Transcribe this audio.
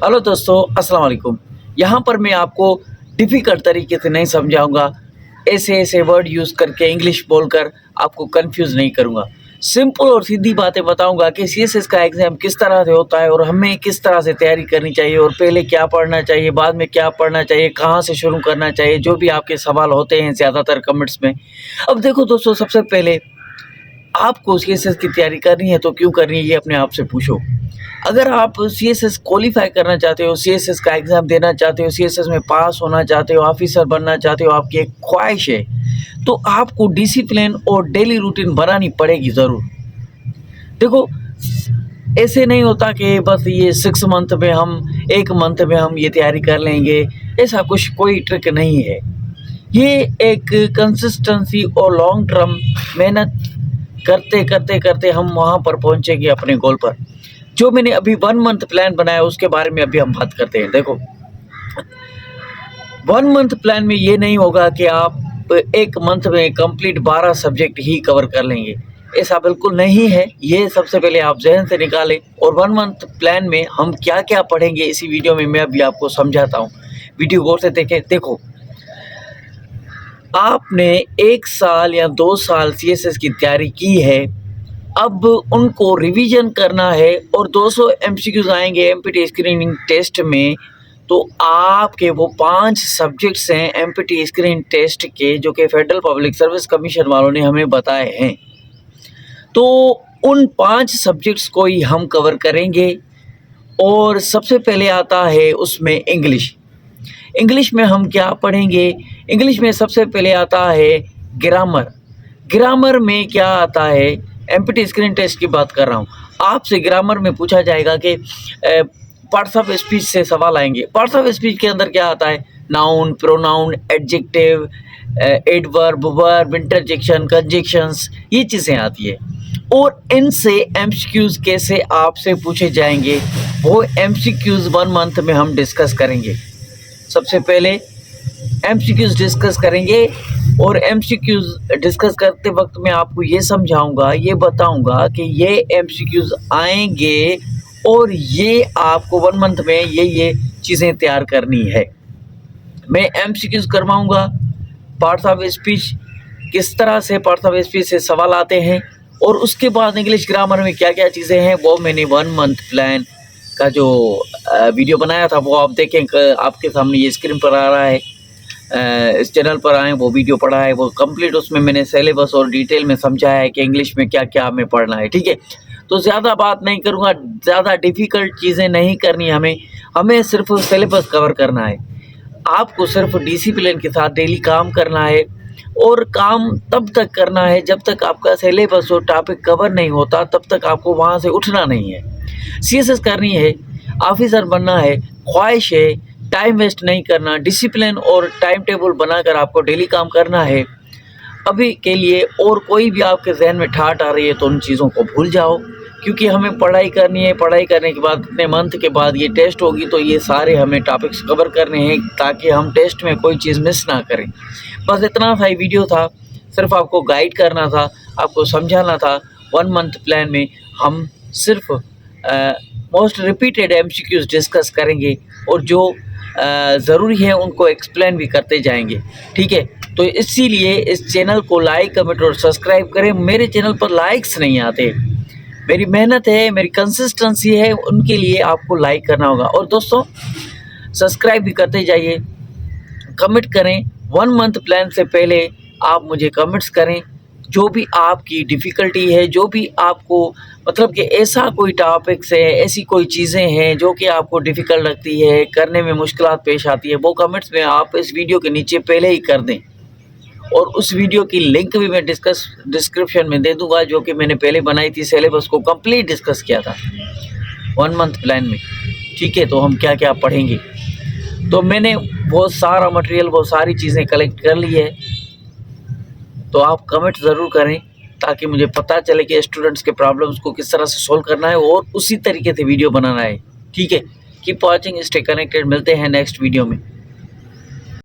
Hello दोस्तों, अस्सलाम वालेकुम। यहाँ पर मैं आपको डिफ़िकल्ट तरीके से नहीं समझाऊँगा, ऐसे-ऐसे वर्ड यूज़ करके इंग्लिश बोलकर आपको कन्फ्यूज़ नहीं करूँगा। सिंपल और सीधी बातें बताऊँगा कि सीएसएस का एग्ज़ाम किस तरह से होता है और हमें किस तरह से तैयारी करनी चाहिए और पहले क्या पढ़ना चाहिए, बाद में क्या पढ़ना चाहिए, कहाँ से शुरू करना चाहिए, जो भी आपके सवाल होते हैं ज़्यादातर कमेंट्स में। अब देखो दोस्तों, सबसे पहले आपको सीएसएस की तैयारी करनी है तो क्यों करनी है, ये अपने आप से पूछो। अगर आप सीएसएस क्वालीफाई करना चाहते हो, सीएसएस का एग्ज़ाम देना चाहते हो, सीएसएस में पास होना चाहते हो, ऑफ़िसर बनना चाहते हो, आपकी एक ख्वाहिश है, तो आपको डिसिप्लिन और डेली रूटीन बनानी पड़ेगी ज़रूर। देखो, ऐसे नहीं होता कि बस ये 6 मंथ में हम 1 मंथ में हम ये तैयारी कर लेंगे, ऐसा कुछ कोई ट्रिक नहीं है। ये एक कंसिस्टेंसी और लॉन्ग टर्म मेहनत करते हम वहाँ पर पहुँचेंगे अपने गोल पर। जो मैंने अभी 1 मंथ प्लान बनाया उसके बारे में अभी हम बात करते हैं। देखो, 1 मंथ प्लान में ये नहीं होगा कि आप 1 मंथ में कंप्लीट 12 सब्जेक्ट ही कवर कर लेंगे, ऐसा बिल्कुल नहीं है। ये सबसे पहले आप ज़हन से निकालें और 1 मंथ प्लान में हम क्या-क्या पढ़ेंगे इसी वीडियो में मैं अभी आपको समझाता हूँ। वीडियो गौर से देखें। देखो, आपने 1 साल या 2 साल सीएसएस की तैयारी की है, अब उनको रिवीजन करना है और 200 एमसीक्यूज़ आएँगे एमपीटी स्क्रीनिंग टेस्ट में, तो आपके वो 5 सब्जेक्ट्स हैं एमपीटी स्क्रीनिंग टेस्ट के, जो कि फेडरल पब्लिक सर्विस कमीशन वालों ने हमें बताए हैं। तो उन 5 सब्जेक्ट्स को ही हम कवर करेंगे और सबसे पहले आता है उसमें इंग्लिश। इंग्लिश में हम क्या पढ़ेंगे? इंग्लिश में सबसे पहले आता है ग्रामर। ग्रामर में क्या आता है? एमपीटी स्क्रीन टेस्ट की बात कर रहा हूँ। आपसे ग्रामर में पूछा जाएगा कि पार्ट्स ऑफ स्पीच से सवाल आएंगे। पार्ट्स ऑफ स्पीच के अंदर क्या आता है? Noun, pronoun, adjective, adverb, verb, interjection, conjunctions, ये चीज़ें आती है। और इनसे एमसीक्यूज़ कैसे आपसे पूछे जाएंगे, वो एमसीक्यूज़ 1 मंथ में हम डिस्कस करेंगे। सबसे पहले एमसीक्यूज़ डिस्कस करेंगे और एमसीक्यूज़ डिस्कस करते वक्त मैं आपको ये समझाऊंगा, ये बताऊंगा कि ये एमसीक्यूज़ आएंगे और ये आपको 1 मंथ में ये चीज़ें तैयार करनी है। मैं एमसीक्यूज़ करवाऊंगा। पार्ट्स ऑफ स्पीच, किस तरह से पार्ट्स ऑफ स्पीच से सवाल आते हैं और उसके बाद इंग्लिश ग्रामर में क्या-क्या चीज़ें हैं, वो मैंने 1 मंथ प्लान का जो वीडियो बनाया था वो आप देखें। आपके सामने ये स्क्रीन पर आ रहा है। इस चैनल पर आएँ, वो वीडियो पड़ा है, वो कंप्लीट उसमें मैंने सिलेबस और डिटेल में समझाया है कि इंग्लिश में क्या-क्या हमें पढ़ना है, ठीक है? तो ज़्यादा बात नहीं करूँगा, ज़्यादा डिफ़िकल्ट चीज़ें नहीं करनी हमें सिर्फ सिलेबस कवर करना है। आपको सिर्फ डिसिप्लिन के साथ डेली काम करना है और काम तब तक करना है जब तक आपका सिलेबस और टॉपिक कवर नहीं होता, तब तक आपको वहाँ से उठना नहीं है। सीएसएस करनी है, ऑफिसर बनना है, ख्वाहिश है, टाइम वेस्ट नहीं करना, डिसिप्लिन और टाइम टेबल बनाकर आपको डेली काम करना है। अभी के लिए और कोई भी आपके जहन में ठाट आ रही है तो उन चीज़ों को भूल जाओ, क्योंकि हमें पढ़ाई करनी है। पढ़ाई करने के बाद इतने मंथ के बाद ये टेस्ट होगी, तो ये सारे हमें टॉपिक्स कवर करने हैं ताकि हम टेस्ट में कोई चीज़ मिस ना करें। बस इतना सा ही वीडियो था, सिर्फ आपको गाइड करना था, आपको समझाना था। 1 मंथ प्लान में हम सिर्फ मोस्ट रिपीटेड एमसीक्यूज़ डिस्कस करेंगे और जो ज़रूरी है उनको एक्सप्लेन भी करते जाएंगे, ठीक है? तो इसीलिए इस चैनल को लाइक, कमेंट और सब्सक्राइब करें। मेरे चैनल पर लाइक्स नहीं आते, मेरी मेहनत है, मेरी कंसिस्टेंसी है, उनके लिए आपको लाइक करना होगा। और दोस्तों, सब्सक्राइब भी करते जाइए, कमेंट करें। 1 मंथ प्लान से पहले आप मुझे कमेंट्स करें, जो भी आपकी डिफ़िकल्टी है, जो भी आपको मतलब कि ऐसा कोई टॉपिक्स है, ऐसी कोई चीज़ें हैं जो कि आपको डिफ़िकल्ट लगती है, करने में मुश्किलात पेश आती है, वो कमेंट्स में आप इस वीडियो के नीचे पहले ही कर दें। और उस वीडियो की लिंक भी मैं डिस्क्रिप्शन में दे दूँगा, जो कि मैंने पहले बनाई थी, सिलेबस को कंप्लीट डिस्कस किया था 1 मंथ प्लान में, ठीक है? तो हम क्या-क्या पढ़ेंगे, तो मैंने वो सारा मटेरियल, वो सारी चीज़ें कलेक्ट कर ली है। तो आप कमेंट ज़रूर करें ताकि मुझे पता चले कि स्टूडेंट्स के प्रॉब्लम्स को किस तरह से सॉल्व करना है और उसी तरीके से वीडियो बनाना है, ठीक है? कीप वॉचिंग, स्टे कनेक्टेड, मिलते हैं नेक्स्ट वीडियो में।